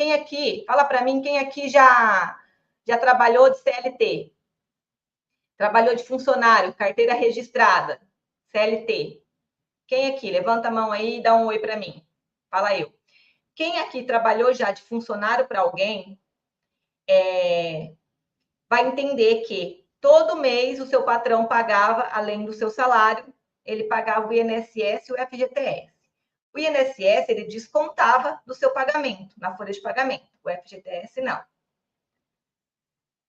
Quem aqui, fala para mim, quem aqui já trabalhou de CLT? Trabalhou de funcionário, carteira registrada, CLT. Quem aqui? Levanta a mão aí e dá um oi para mim. Fala eu. Quem aqui trabalhou já de funcionário para alguém, vai entender que todo mês o seu patrão pagava, além do seu salário, ele pagava o INSS e o FGTS. O INSS, ele descontava do seu pagamento, na folha de pagamento. O FGTS, não.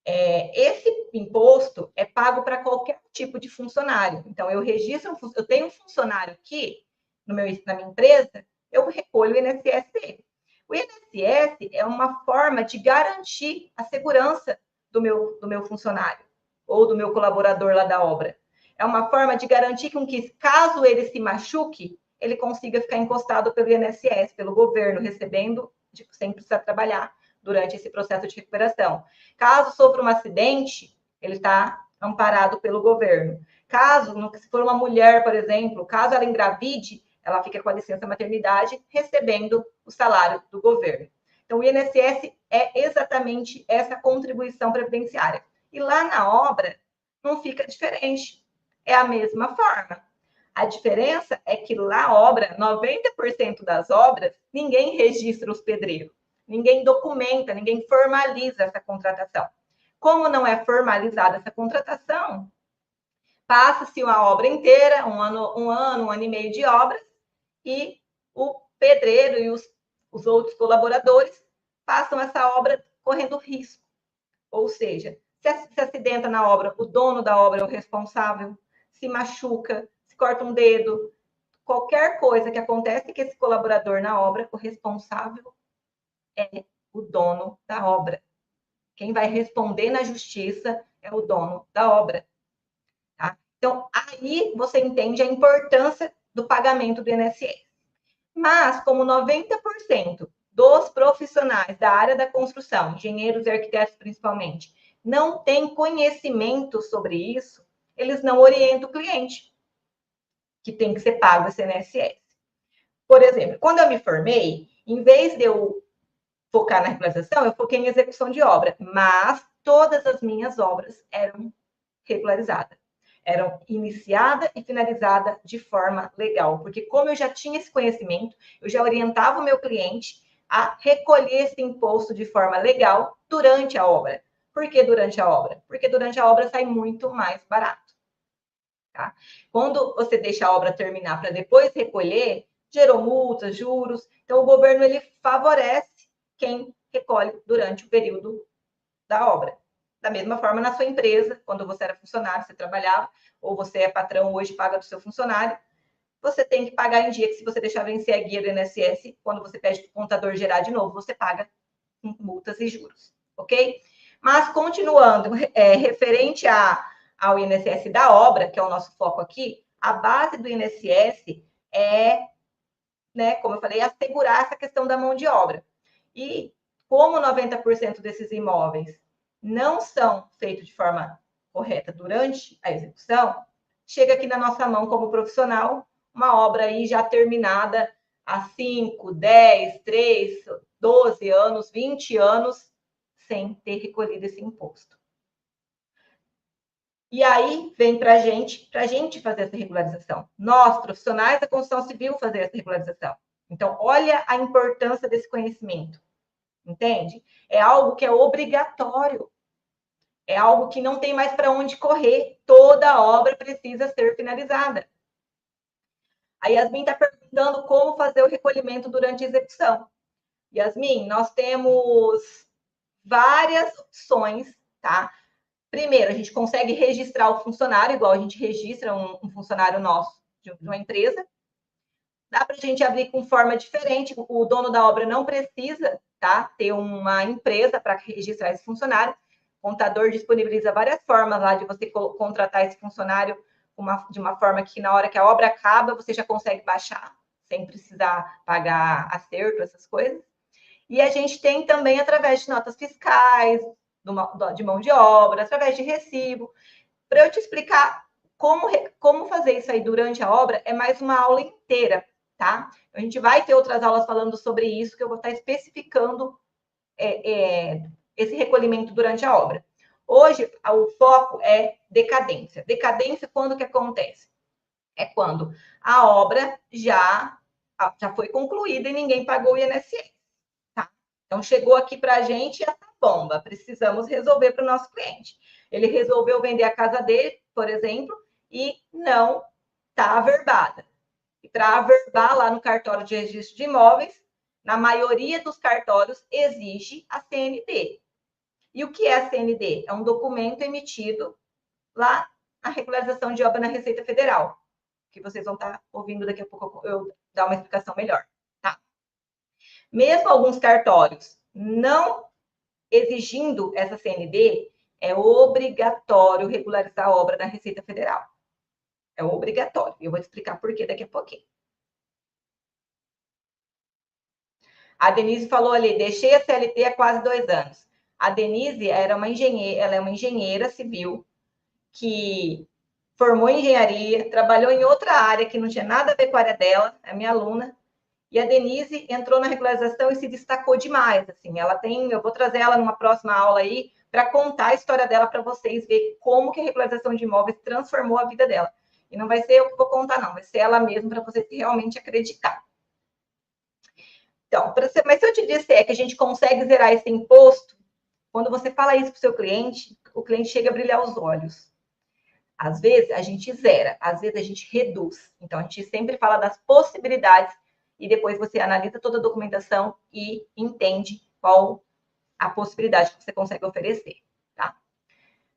Esse imposto é pago para qualquer tipo de funcionário. Então, eu tenho um funcionário aqui na minha empresa, eu recolho o INSS dele. O INSS é uma forma de garantir a segurança do meu funcionário ou do meu colaborador lá da obra. É uma forma de garantir que, caso ele se machuque, ele consiga ficar encostado pelo INSS, pelo governo, recebendo, sem precisar trabalhar durante esse processo de recuperação. Caso sofra um acidente, ele está amparado pelo governo. Caso, se for uma mulher, por exemplo, caso ela engravide, ela fica com a licença maternidade, recebendo o salário do governo. Então, o INSS é exatamente essa contribuição previdenciária. E lá na obra, não fica diferente. É a mesma forma. A diferença é que lá a obra, 90% das obras, ninguém registra os pedreiros. Ninguém documenta, ninguém formaliza essa contratação. Como não é formalizada essa contratação, passa-se uma obra inteira, um ano e meio de obras, e o pedreiro e os outros colaboradores passam essa obra correndo risco. Ou seja, se acidenta na obra, o dono da obra é o responsável, se machuca, se corta um dedo, qualquer coisa que acontece com esse colaborador na obra, o responsável é o dono da obra. Quem vai responder na justiça é o dono da obra. Tá? Então, aí você entende a importância do pagamento do INSS. Mas, como 90% dos profissionais da área da construção, engenheiros e arquitetos principalmente, não têm conhecimento sobre isso, eles não orientam o cliente que tem que ser pago esse INSS. Por exemplo, quando eu me formei, em vez de eu focar na regularização, eu foquei em execução de obra, mas todas as minhas obras eram regularizadas. Eram iniciada e finalizada de forma legal, porque como eu já tinha esse conhecimento, eu já orientava o meu cliente a recolher esse imposto de forma legal durante a obra. Por que durante a obra? Porque durante a obra sai muito mais barato. Tá? Quando você deixa a obra terminar para depois recolher, gerou multas, juros. Então, o governo ele favorece quem recolhe durante o período da obra. Da mesma forma, na sua empresa, quando você era funcionário, você trabalhava, ou você é patrão, hoje paga do seu funcionário, você tem que pagar em dia, que se você deixar vencer a guia do INSS, quando você pede para o contador gerar de novo, você paga multas e juros, ok? Mas, continuando, referente ao INSS da obra, que é o nosso foco aqui, a base do INSS é, né, como eu falei, assegurar essa questão da mão de obra. E como 90% desses imóveis não são feitos de forma correta durante a execução, chega aqui na nossa mão como profissional uma obra aí já terminada há 5, 10, 3, 12 anos, 20 anos, sem ter recolhido esse imposto. E aí vem para a gente fazer essa regularização. Nós, profissionais da construção civil, fazer essa regularização. Então, olha a importância desse conhecimento. Entende? É algo que é obrigatório. É algo que não tem mais para onde correr. Toda obra precisa ser finalizada. A Yasmin está perguntando como fazer o recolhimento durante a execução. Yasmin, nós temos várias opções, tá? Primeiro, a gente consegue registrar o funcionário, igual a gente registra um funcionário nosso de uma empresa. Dá para a gente abrir com forma diferente. O dono da obra não precisa, tá, ter uma empresa para registrar esse funcionário. O contador disponibiliza várias formas lá de você contratar esse funcionário de uma forma que, na hora que a obra acaba, você já consegue baixar, sem precisar pagar acerto, essas coisas. E a gente tem também através de notas fiscais, de mão de obra, através de recibo. Para eu te explicar como fazer isso aí durante a obra, é mais uma aula inteira, tá? A gente vai ter outras aulas falando sobre isso, que eu vou estar especificando esse recolhimento durante a obra. Hoje, o foco é decadência. Decadência, quando que acontece? É quando a obra já foi concluída e ninguém pagou o INSS. Tá? Então, chegou aqui para a gente essa bomba, precisamos resolver para o nosso cliente. Ele resolveu vender a casa dele, por exemplo, e não está averbada. E para averbar lá no cartório de registro de imóveis, na maioria dos cartórios exige a CND. E o que é a CND? É um documento emitido lá na regularização de obra na Receita Federal, que vocês vão estar ouvindo daqui a pouco eu dar uma explicação melhor. Tá? Mesmo alguns cartórios não exigindo essa CND, é obrigatório regularizar a obra na Receita Federal. É obrigatório. E eu vou explicar por que daqui a pouquinho. A Denise falou ali, deixei a CLT há quase 2 anos. A Denise era uma engenheira, ela é uma engenheira civil que formou em engenharia, trabalhou em outra área que não tinha nada a ver com a área dela, é minha aluna. E a Denise entrou na regularização e se destacou demais. Assim, ela tem, eu vou trazer ela numa próxima aula aí para contar a história dela para vocês ver como que a regularização de imóveis transformou a vida dela. E não vai ser eu que vou contar, não, vai ser ela mesma para vocês realmente acreditar. Então, mas se eu te disser que a gente consegue zerar esse imposto, quando você fala isso para o seu cliente, o cliente chega a brilhar os olhos. Às vezes a gente zera, às vezes a gente reduz. Então, a gente sempre fala das possibilidades e depois você analisa toda a documentação e entende qual a possibilidade que você consegue oferecer, tá?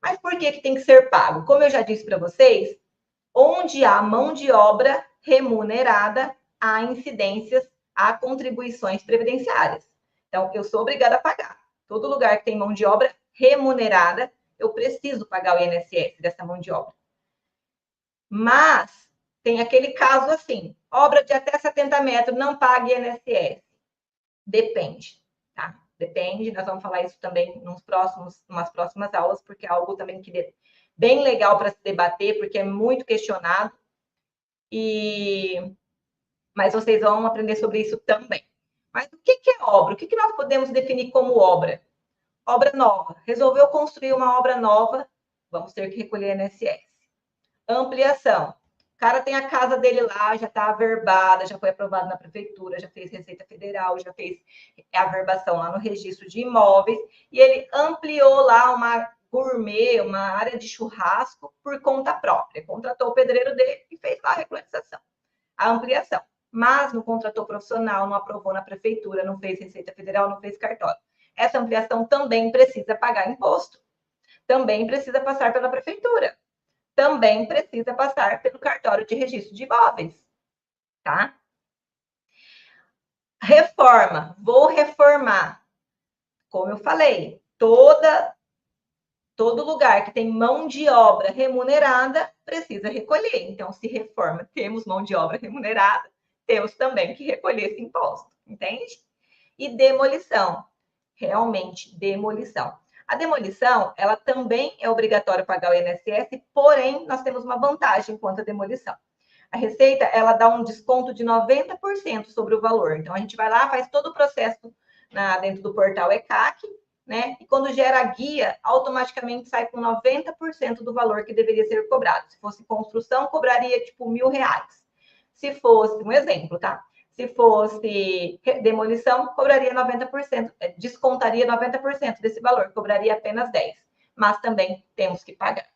Mas por que tem que ser pago? Como eu já disse para vocês, onde há mão de obra remunerada, há incidências, há contribuições previdenciárias. Então, eu sou obrigada a pagar. Todo lugar que tem mão de obra remunerada, eu preciso pagar o INSS dessa mão de obra. Mas tem aquele caso assim, obra de até 70 metros, não paga INSS. Depende, tá? Depende, nós vamos falar isso também numas próximas aulas, porque é algo também que é bem legal para se debater, porque é muito questionado. Mas vocês vão aprender sobre isso também. Mas o que é obra? O que nós podemos definir como obra? Obra nova. Resolveu construir uma obra nova, vamos ter que recolher INSS. Ampliação. O cara tem a casa dele lá, já está averbada, já foi aprovado na prefeitura, já fez Receita Federal, já fez a averbação lá no registro de imóveis, e ele ampliou lá uma gourmet, uma área de churrasco por conta própria. Contratou o pedreiro dele e fez lá a regularização. A ampliação. Mas não contratou profissional, não aprovou na prefeitura, não fez Receita Federal, não fez cartório. Essa ampliação também precisa pagar imposto. Também precisa passar pela prefeitura. Também precisa passar pelo cartório de registro de imóveis, tá? Reforma. Vou reformar. Como eu falei, todo lugar que tem mão de obra remunerada precisa recolher. Então, se reforma, temos mão de obra remunerada, temos também que recolher esse imposto, entende? E demolição. Realmente, demolição. A demolição, ela também é obrigatório pagar o INSS, porém, nós temos uma vantagem quanto à demolição. A Receita, ela dá um desconto de 90% sobre o valor. Então, a gente vai lá, faz todo o processo dentro do portal ECAC, né? E quando gera a guia, automaticamente sai com 90% do valor que deveria ser cobrado. Se fosse construção, cobraria, tipo, R$1.000. Se fosse, um exemplo, tá? Se fosse demolição, cobraria 90%, descontaria 90% desse valor, cobraria apenas 10%. Mas também temos que pagar.